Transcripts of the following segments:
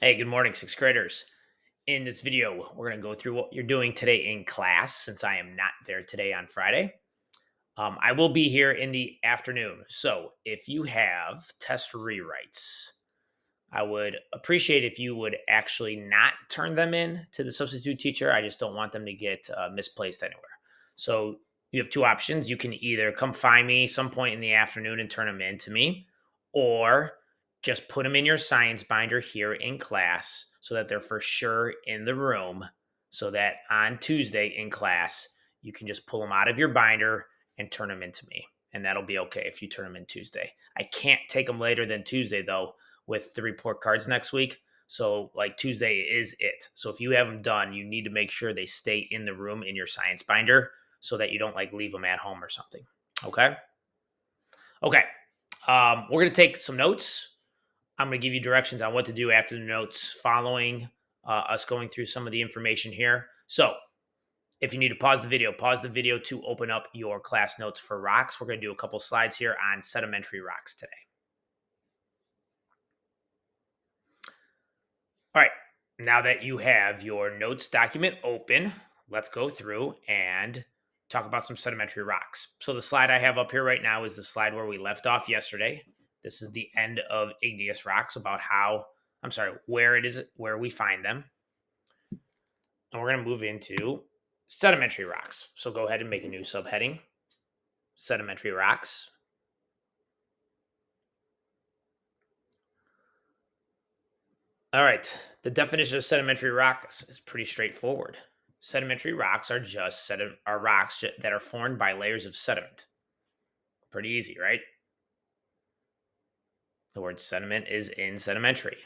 Hey, good morning, sixth graders. In this video, we're going to go through what you're doing today in class since I am not there today on Friday. I will be here in the afternoon. So if you have test rewrites, I would appreciate if you would actually not turn them in to the substitute teacher. I just don't want them to get misplaced anywhere. So you have two options. You can either come find me some point in the afternoon and turn them in to me, or just put them in your science binder here in class so that they're for sure in the room, so that on Tuesday in class, you can just pull them out of your binder and turn them into me. And that'll be okay if you turn them in Tuesday. I can't take them later than Tuesday, though, with the report cards next week. So, like, Tuesday is it. So, if you have them done, you need to make sure they stay in the room in your science binder so that you don't like leave them at home or something. Okay. Okay. We're going to take some notes. I'm going to give you directions on what to do after the notes following us going through some of the information here. So, if you need to pause the video to open up your class notes for rocks. We're going to do a couple slides here on sedimentary rocks today. All right. Now that you have your notes document open, let's go through and talk about some sedimentary rocks. So the slide I have up here right now is the slide where we left off yesterday. This is the end of igneous rocks, about where it is, where we find them. And we're going to move into sedimentary rocks. So go ahead and make a new subheading, sedimentary rocks. All right. The definition of sedimentary rocks is pretty straightforward. Sedimentary rocks are just rocks that are formed by layers of sediment. Pretty easy, right? The word sediment is in sedimentary.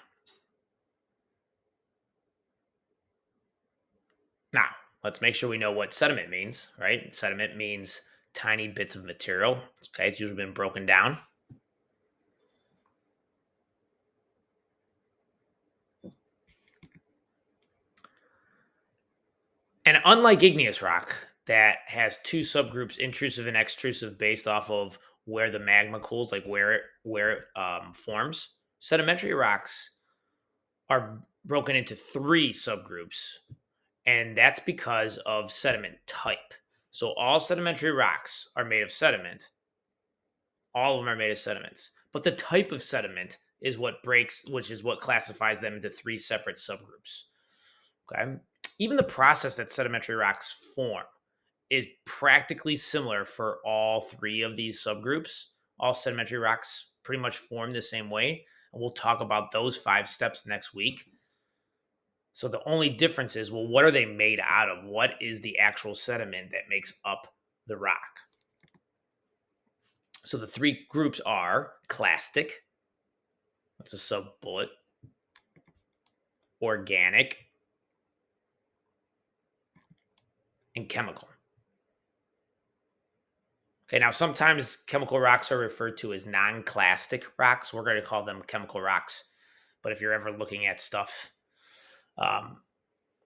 Now, let's make sure we know what sediment means, right? Sediment means tiny bits of material. Okay, it's usually been broken down. And unlike igneous rock, that has two subgroups, intrusive and extrusive, based off of where the magma cools, like where it forms. Sedimentary rocks are broken into three subgroups, and that's because of sediment type. So all sedimentary rocks are made of sediment. All of them are made of sediments, but the type of sediment is which is what classifies them into three separate subgroups. Okay. Even the process that sedimentary rocks form is practically similar for all three of these subgroups. All sedimentary rocks pretty much form the same way. And we'll talk about those 5 steps next week. So the only difference is, well, what are they made out of? What is the actual sediment that makes up the rock? So the 3 groups are clastic, that's a sub bullet, organic, and chemical. Okay, now sometimes chemical rocks are referred to as non-clastic rocks. We're going to call them chemical rocks. But if you're ever looking at stuff,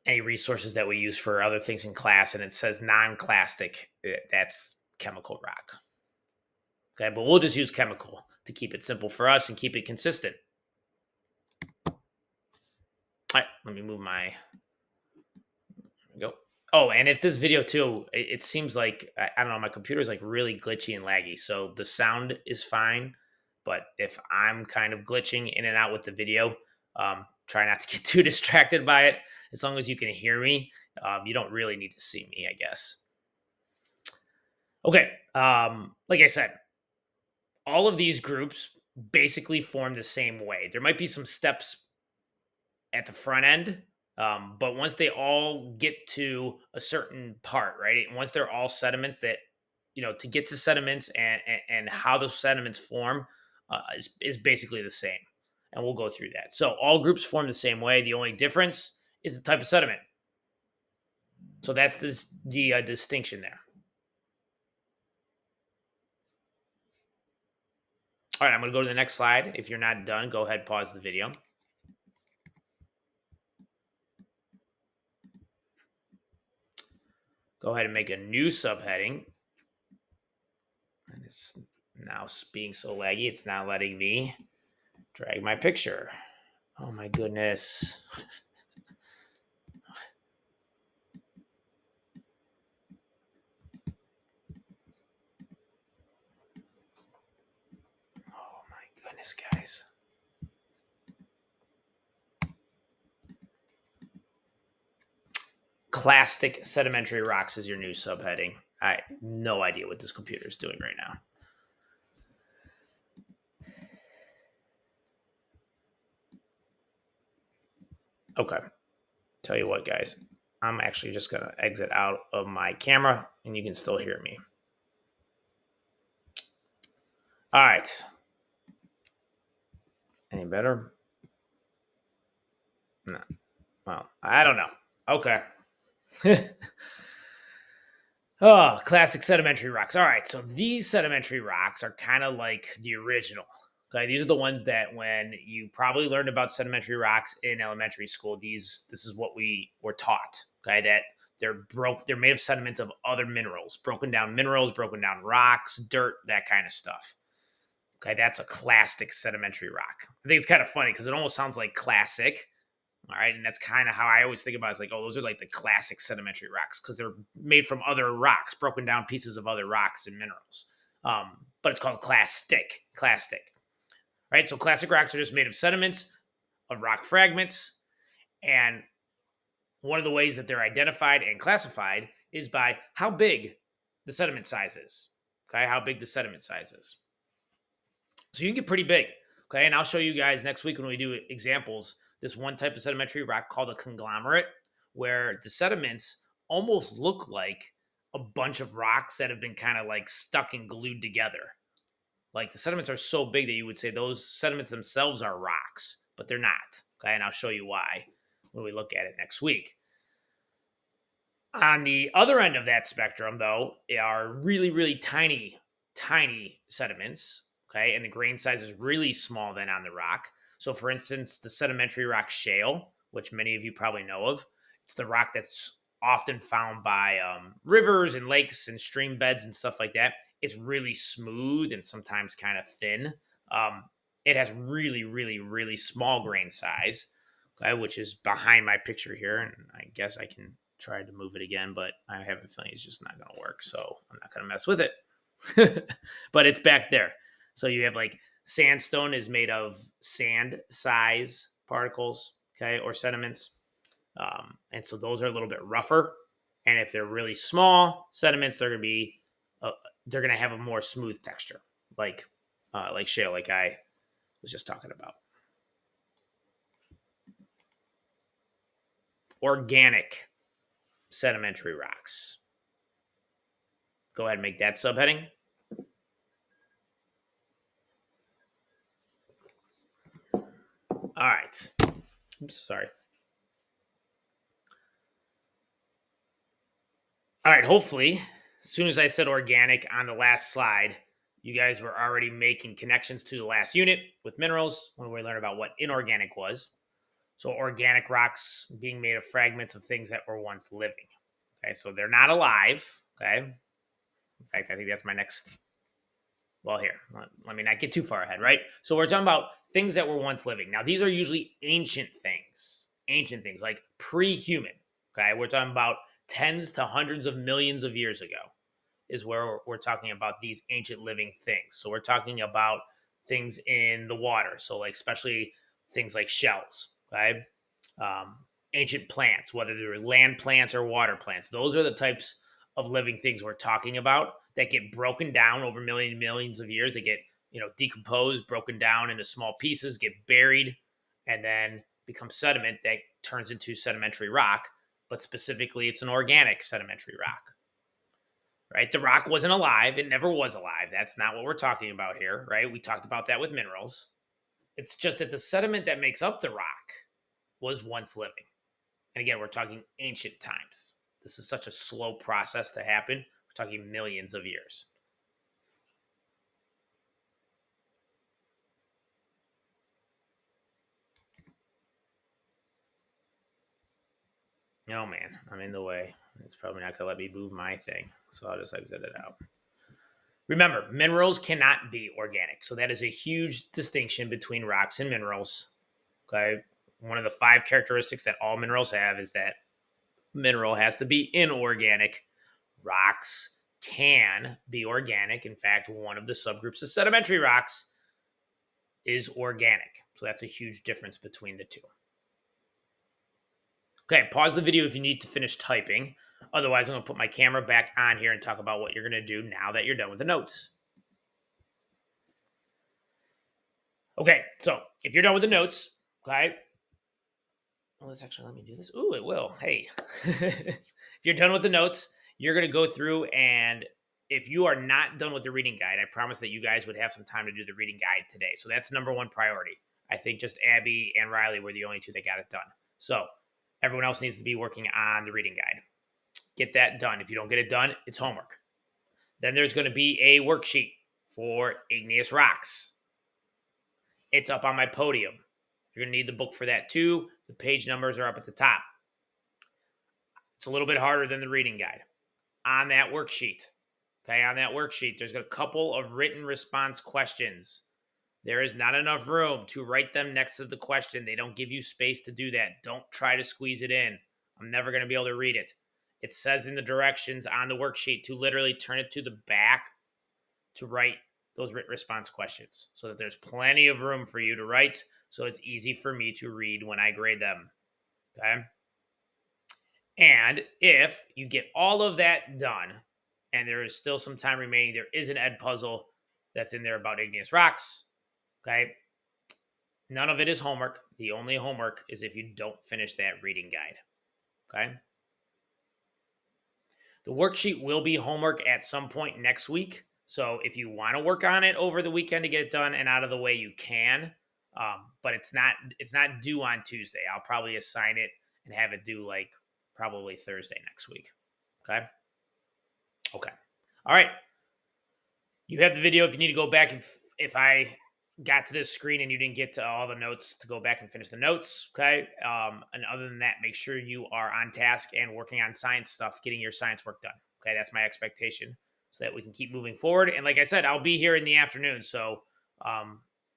any resources that we use for other things in class, and it says non-clastic, that's chemical rock. Okay, but we'll just use chemical to keep it simple for us and keep it consistent. All right, let me move my. There we go. Oh, and if this video too, it seems like I don't know, my computer is like really glitchy and laggy, so the sound is fine. But if I'm kind of glitching in and out with the video, try not to get too distracted by it. As long as you can hear me, you don't really need to see me, I guess. Okay, like I said, all of these groups basically form the same way. There might be some steps at the front end, but once they all get to a certain part, right? And once they're all sediments, that to get to sediments and how those sediments form is basically the same, and we'll go through that. So all groups form the same way. The only difference is the type of sediment. So that's the distinction there. All right, I'm going to go to the next slide. If you're not done, go ahead, pause the video. Go ahead and make a new subheading. And it's now being so laggy, it's not letting me drag my picture. Oh my goodness. Oh my goodness, guys. Clastic sedimentary rocks is your new subheading. I have no idea what this computer is doing right now. Okay. Tell you what, guys. I'm actually just going to exit out of my camera and you can still hear me. All right. Any better? No. Well, I don't know. Okay. Oh, classic sedimentary rocks. All right. So these sedimentary rocks are kind of like the original. Okay. These are the ones that when you probably learned about sedimentary rocks in elementary school, this is what we were taught. Okay. That they're made of sediments of other minerals, broken down rocks, dirt, that kind of stuff. Okay. That's a classic sedimentary rock. I think it's kind of funny because it almost sounds like classic. All right. And that's kind of how I always think about it. It's like, oh, those are like the classic sedimentary rocks because they're made from other rocks, broken down pieces of other rocks and minerals. But it's called clastic. Right. So classic rocks are just made of sediments, of rock fragments. And one of the ways that they're identified and classified is by how big the sediment size is. Okay. How big the sediment size is. So you can get pretty big. Okay. And I'll show you guys next week when we do examples this one type of sedimentary rock called a conglomerate, where the sediments almost look like a bunch of rocks that have been kind of like stuck and glued together. Like the sediments are so big that you would say those sediments themselves are rocks, but they're not. Okay. And I'll show you why when we look at it next week. On the other end of that spectrum, though, are really, really tiny sediments. Okay. And the grain size is really small then on the rock. So, for instance, the sedimentary rock shale, which many of you probably know of, it's the rock that's often found by rivers and lakes and stream beds and stuff like that. It's really smooth and sometimes kind of thin. It has really, really, really small grain size, okay, which is behind my picture here. And I guess I can try to move it again, but I have a feeling it's just not going to work. So I'm not going to mess with it. But it's back there. So you have like sandstone is made of sand size particles, okay, or sediments. And so those are a little bit rougher. And if they're really small sediments, they're going to have a more smooth texture, like shale, like I was just talking about. Organic sedimentary rocks. Go ahead and make that subheading. All right. Oops, sorry. All right. Hopefully, as soon as I said organic on the last slide, you guys were already making connections to the last unit with minerals when we learned about what inorganic was. So, organic rocks being made of fragments of things that were once living. Okay. So, they're not alive. Okay. In fact, I think that's my next. Well, here, let me not get too far ahead, right? So we're talking about things that were once living. Now, these are usually ancient things like pre-human. Okay, we're talking about tens to hundreds of millions of years ago is where we're talking about these ancient living things. So we're talking about things in the water. So like especially things like shells. Okay, ancient plants, whether they're land plants or water plants. Those are the types of living things we're talking about that get broken down over millions of years. They get, decomposed, broken down into small pieces, get buried, and then become sediment that turns into sedimentary rock. But specifically, it's an organic sedimentary rock. Right? The rock wasn't alive. It never was alive. That's not what we're talking about here, right? We talked about that with minerals. It's just that the sediment that makes up the rock was once living. And again, we're talking ancient times. This is such a slow process to happen. We're talking millions of years. Oh man, I'm in the way. It's probably not going to let me move my thing. So I'll just exit it out. Remember, minerals cannot be organic. So that is a huge distinction between rocks and minerals. Okay. One of the 5 characteristics that all minerals have is that mineral has to be inorganic. Rocks can be organic. In fact, one of the subgroups of sedimentary rocks is organic. So that's a huge difference between the two. Okay, pause the video if you need to finish typing. Otherwise, I'm going to put my camera back on here and talk about what you're going to do now that you're done with the notes. Okay, so if you're done with the notes, okay. Well, let's actually let me do this. Ooh, it will. Hey. If you're done with the notes, you're going to go through, and if you are not done with the reading guide, I promise that you guys would have some time to do the reading guide today. So that's number 1 priority. I think just Abby and Riley were the only 2 that got it done. So everyone else needs to be working on the reading guide. Get that done. If you don't get it done, it's homework. Then there's going to be a worksheet for igneous rocks. It's up on my podium. You're going to need the book for that too. The page numbers are up at the top. It's a little bit harder than the reading guide. On that worksheet, there's a couple of written response questions. There is not enough room to write them next to the question. They don't give you space to do that. Don't try to squeeze it in. I'm never going to be able to read it. It says in the directions on the worksheet to literally turn it to the back to write those written response questions so that there's plenty of room for you to write, so it's easy for me to read when I grade them. Okay? And if you get all of that done and there is still some time remaining, there is an ed puzzle that's in there about igneous rocks. Okay? None of it is homework. The only homework is if you don't finish that reading guide. Okay? The worksheet will be homework at some point next week. So if you want to work on it over the weekend to get it done and out of the way, you can. But it's not due on Tuesday. I'll probably assign it and have it due like probably Thursday next week. Okay. Okay. All right. You have the video if you need to go back. If I got to this screen and you didn't get to all the notes, to go back and finish the notes. Okay. And other than that, make sure you are on task and working on science stuff, getting your science work done. Okay. That's my expectation so that we can keep moving forward. And like I said, I'll be here in the afternoon. So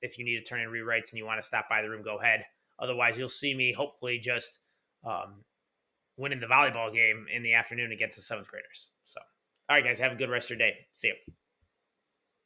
if you need to turn in rewrites and you want to stop by the room, go ahead. Otherwise, you'll see me hopefully just winning the volleyball game in the afternoon against the 7th graders. So, all right, guys, have a good rest of your day. See you.